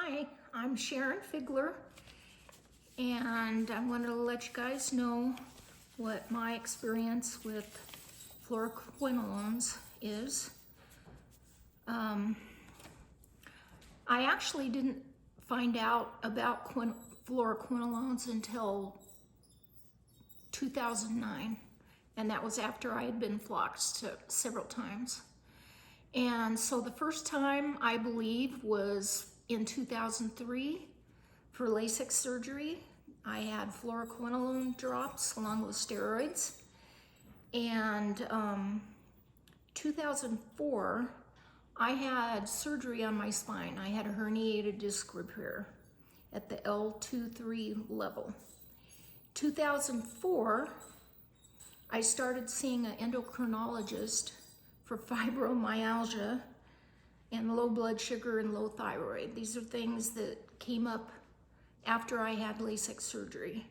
Hi, I'm Sharon Figler, and I wanted to let you guys know what my experience with fluoroquinolones is. I actually didn't find out about fluoroquinolones until 2009, and that was after I had been floxed several times. And so the first time, I believe, was in 2003 for LASIK surgery. I had fluoroquinolone drops along with steroids. And 2004, I had surgery on my spine. I had a herniated disc repair at the L2-3 level. 2004, I started seeing an endocrinologist for fibromyalgia and low blood sugar and low thyroid. These are things that came up after I had LASIK surgery.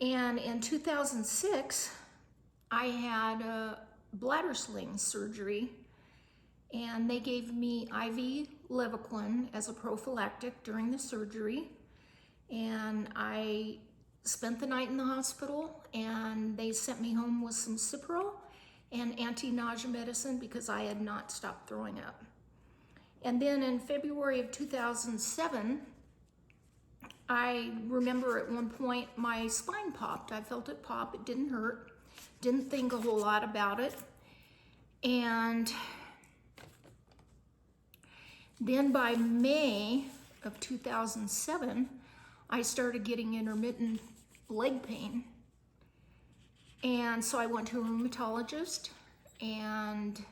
And in 2006, I had a bladder sling surgery, and they gave me IV Levaquin as a prophylactic during the surgery. And I spent the night in the hospital, and they sent me home with some Cipro and anti-nausea medicine because I had not stopped throwing up. And then in February of 2007, I remember at one point my spine popped. I felt it pop, it didn't hurt, didn't think a whole lot about it. And then by May of 2007, I started getting intermittent leg pain. And so I went to a rheumatologist, and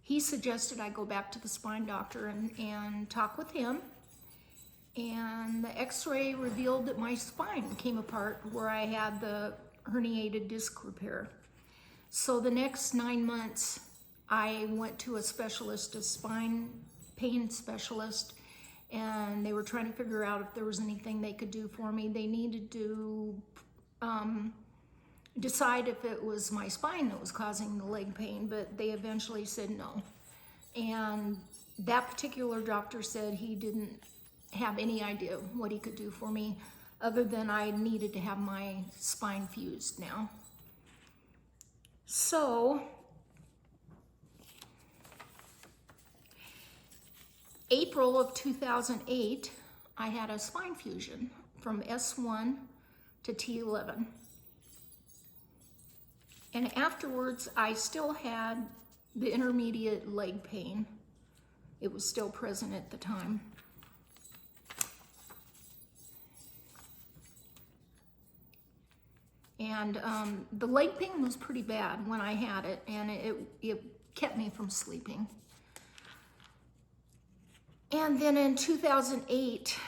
he suggested I go back to the spine doctor and talk with him. And the x-ray revealed that my spine came apart where I had the herniated disc repair. So the next 9 months, I went to a specialist, a spine pain specialist, and they were trying to figure out if there was anything they could do for me. They needed to decide if it was my spine that was causing the leg pain, but they eventually said no. And that particular doctor said he didn't have any idea what he could do for me other than I needed to have my spine fused now. So April of 2008, I had a spine fusion from S1 to T11. And afterwards, I still had the intermediate leg pain. It was still present at the time. And the leg pain was pretty bad when I had it, and it kept me from sleeping. And then in 2008,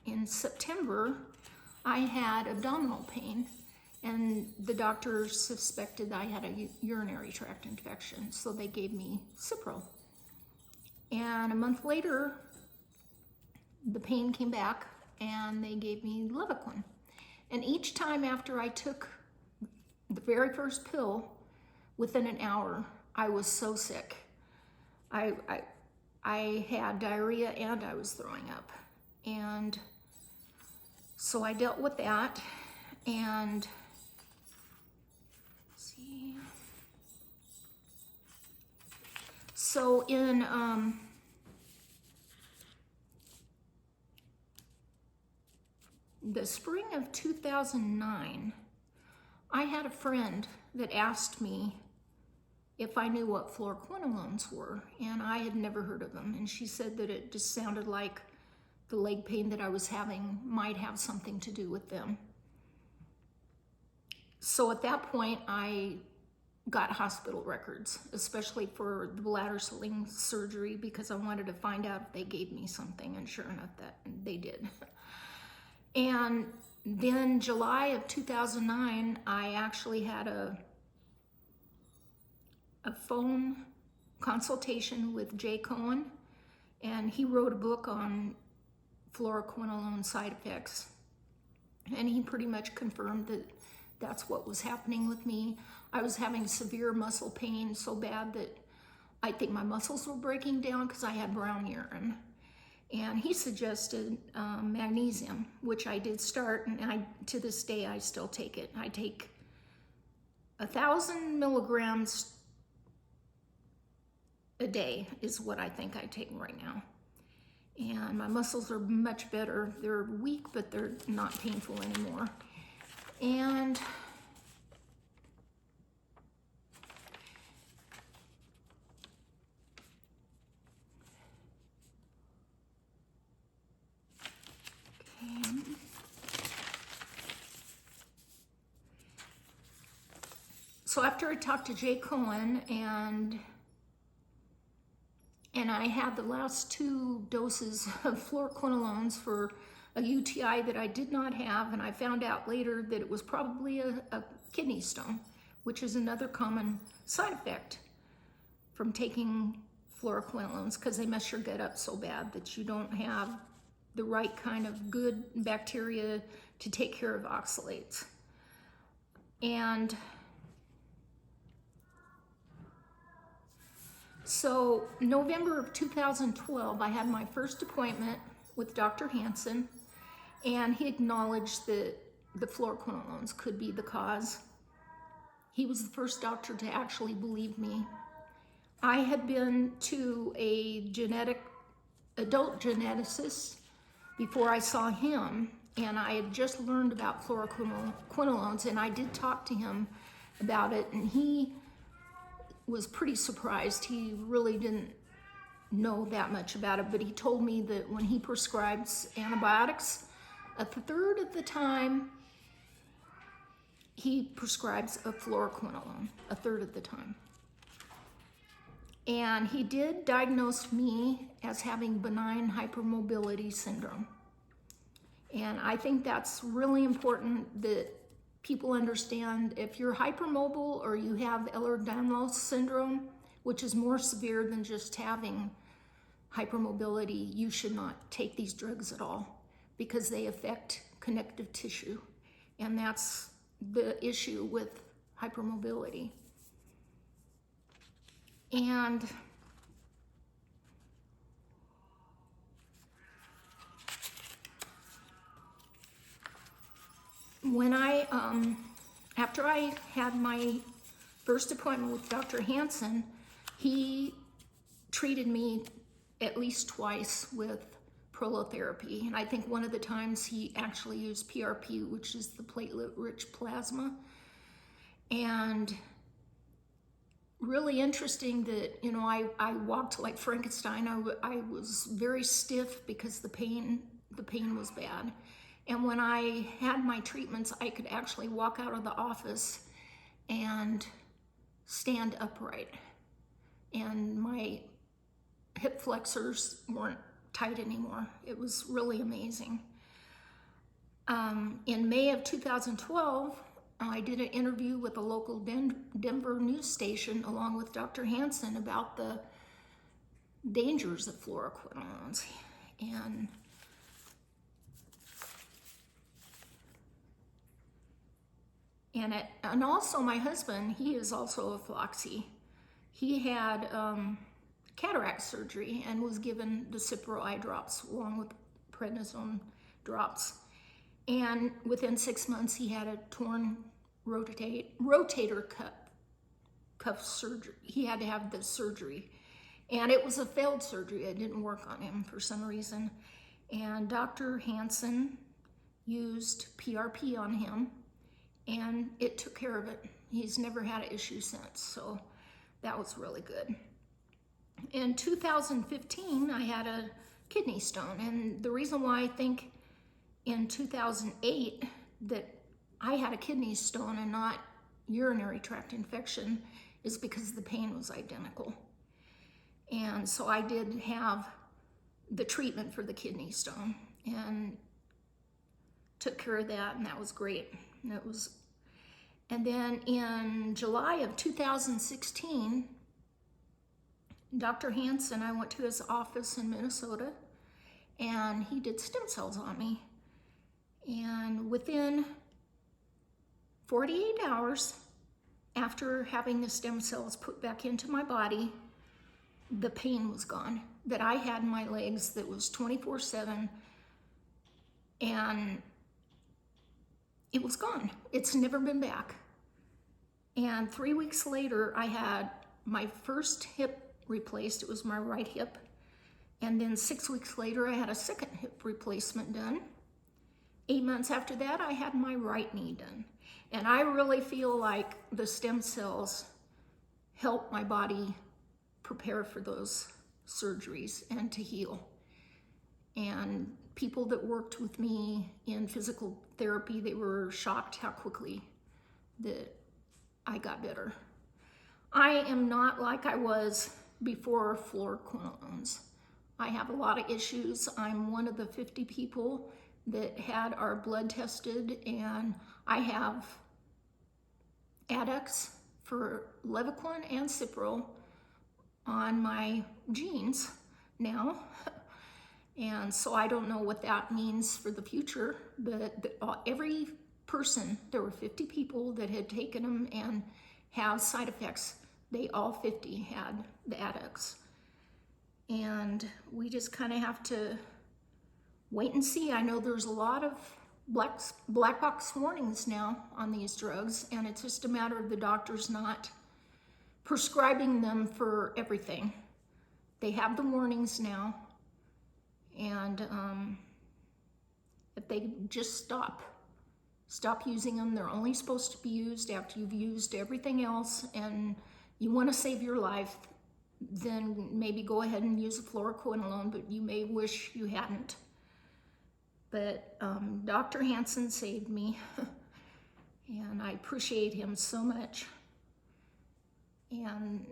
in September, I had abdominal pain, and the doctor suspected I had a urinary tract infection, so they gave me Cipro. And a month later, the pain came back, and they gave me Levaquin. And each time after I took the very first pill, within an hour, I was so sick. I had diarrhea and I was throwing up. And so I dealt with that. And let's see. So in the spring of 2009, I had a friend that asked me if I knew what fluoroquinolones were, and I had never heard of them. And she said that it just sounded like the leg pain that I was having might have something to do with them. So at that point, I got hospital records, especially for the bladder sling surgery, because I wanted to find out if they gave me something, and sure enough, that they did. And then July of 2009, I actually had a phone consultation with Jay Cohen, and he wrote a book on fluoroquinolone side effects. And he pretty much confirmed that that's what was happening with me. I was having severe muscle pain, so bad that I think my muscles were breaking down because I had brown urine. And he suggested magnesium, which I did start, and to this day I still take it. I take 1,000 milligrams a day is what I think I take right now. And my muscles are much better. They're weak, but they're not painful anymore. And so after I talked to Jay Cohen and I had the last 2 doses of fluoroquinolones for a UTI that I did not have, and I found out later that it was probably a kidney stone, which is another common side effect from taking fluoroquinolones, because they mess your gut up so bad that you don't have the right kind of good bacteria to take care of oxalates. And so November of 2012, I had my first appointment with Dr. Hansen, and he acknowledged that the fluoroquinolones could be the cause. He was the first doctor to actually believe me. I had been to a adult geneticist before I saw him, and I had just learned about fluoroquinolones, and I did talk to him about it, and he was pretty surprised. He really didn't know that much about it, but he told me that when he prescribes antibiotics, 1/3 of the time he prescribes a fluoroquinolone, 1/3 of the time. And he did diagnose me as having benign hypermobility syndrome. And I think that's really important that people understand. If you're hypermobile or you have Ehlers-Danlos syndrome, which is more severe than just having hypermobility, you should not take these drugs at all because they affect connective tissue. And that's the issue with hypermobility. And when after I had my first appointment with Dr. Hansen, he treated me at least twice with prolotherapy. And I think one of the times he actually used PRP, which is the platelet-rich plasma. And really interesting that, you know, I walked like Frankenstein. I was very stiff because the pain was bad. And when I had my treatments, I could actually walk out of the office and stand upright. And my hip flexors weren't tight anymore. It was really amazing. In May of 2012, I did an interview with a local Denver news station along with Dr. Hansen about the dangers of fluoroquinolones. And also my husband, he is also a floxy. He had cataract surgery and was given the Cipro eye drops along with prednisone drops. And within 6 months, he had a torn rotator cuff surgery. He had to have the surgery. And it was a failed surgery. It didn't work on him for some reason. And Dr. Hansen used PRP on him, and it took care of it. He's never had an issue since, so that was really good. In 2015, I had a kidney stone, and the reason why I think in 2008 that I had a kidney stone and not urinary tract infection is because the pain was identical. And so I did have the treatment for the kidney stone and took care of that, and that was great. And then in July of 2016, Dr. Hansen, I went to his office in Minnesota, and he did stem cells on me. And within 48 hours after having the stem cells put back into my body, the pain was gone. that I had in my legs that was 24/7, and it was gone. It's never been back. And 3 weeks later, I had my first hip replaced. It was my right hip. And then 6 weeks later, I had a second hip replacement done. 8 months after that, I had my right knee done. And I really feel like the stem cells help my body prepare for those surgeries and to heal. And people that worked with me in physical therapy, they were shocked how quickly that I got better. I am not like I was before fluoroquinolones. I have a lot of issues. I'm one of the 50 people that had our blood tested, and I have adducts for Levaquin and Cipro on my genes now. And so I don't know what that means for the future, but every person, there were 50 people that had taken them and have side effects. They all 50 had the adducts. And we just kind of have to wait and see. I know there's a lot of black box warnings now on these drugs, and it's just a matter of the doctors not prescribing them for everything. They have the warnings now, and if they just stop using them, they're only supposed to be used after you've used everything else, and you want to save your life, then maybe go ahead and use a fluoroquinolone, but you may wish you hadn't. But Dr. Hansen saved me, and I appreciate him so much. And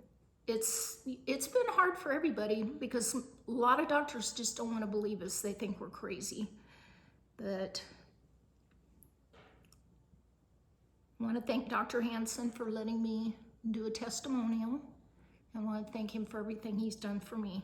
it's been hard for everybody because a lot of doctors just don't want to believe us. They think we're crazy. But I want to thank Dr. Hansen for letting me do a testimonial. I want to thank him for everything he's done for me.